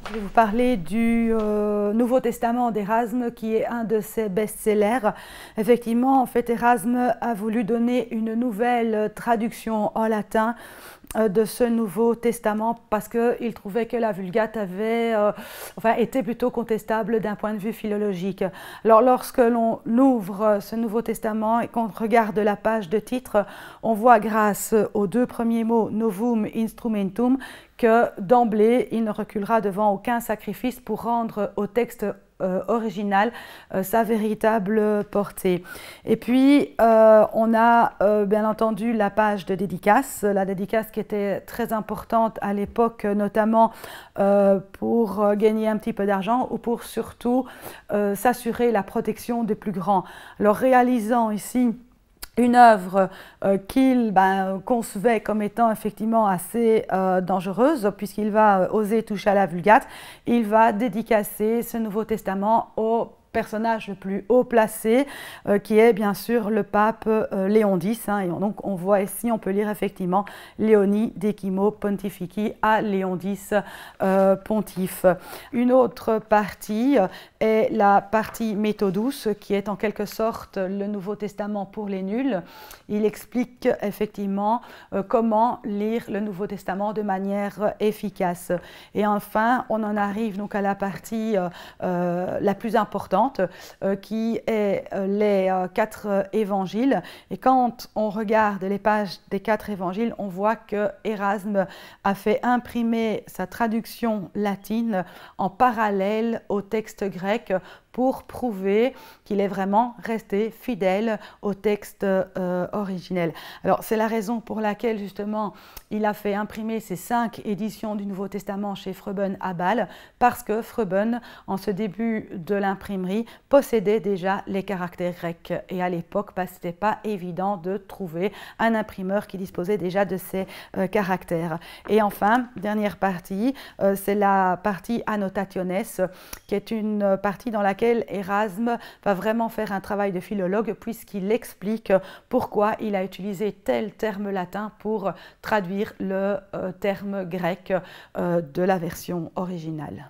Je vais vous parler du Nouveau Testament d'Érasme, qui est un de ses best-sellers. Effectivement, en fait, Érasme a voulu donner une nouvelle traduction en latin de ce Nouveau Testament parce qu'il trouvait que la Vulgate avait, était plutôt contestable d'un point de vue philologique. Alors, lorsque l'on ouvre ce Nouveau Testament et qu'on regarde la page de titre, on voit grâce aux deux premiers mots « novum instrumentum » que d'emblée, il ne reculera devant aucun sacrifice pour rendre au texte original sa véritable portée. Et puis, on a bien entendu la page de dédicace, la dédicace qui était très importante à l'époque, notamment pour gagner un petit peu d'argent ou pour surtout s'assurer la protection des plus grands. Alors, réalisant ici une œuvre qu'il concevait comme étant effectivement assez dangereuse, puisqu'il va oser toucher à la Vulgate, il va dédicacer ce Nouveau Testament au personnage le plus haut placé, qui est bien sûr le pape Léon X. Et donc on voit ici, on peut lire effectivement Léonie Decimo Pontifici à Léon X pontife. Une autre partie est la partie Methodus, qui est en quelque sorte le Nouveau Testament pour les nuls. Il explique effectivement comment lire le Nouveau Testament de manière efficace. Et enfin, on en arrive donc à la partie la plus importante, qui est les 4 évangiles. Et quand on regarde les pages des 4 évangiles, on voit que Érasme a fait imprimer sa traduction latine en parallèle au texte grec pour prouver qu'il est vraiment resté fidèle au texte originel. Alors, c'est la raison pour laquelle, justement, il a fait imprimer ces 5 éditions du Nouveau Testament chez Freubben à Bâle, parce que Freubben, en ce début de l'imprimerie, possédait déjà les caractères grecs. Et à l'époque, ce n'était pas évident de trouver un imprimeur qui disposait déjà de ces caractères. Et enfin, dernière partie, c'est la partie Annotationes, qui est une partie dans laquelle Érasme va vraiment faire un travail de philologue, puisqu'il explique pourquoi il a utilisé tel terme latin pour traduire le terme grec de la version originale.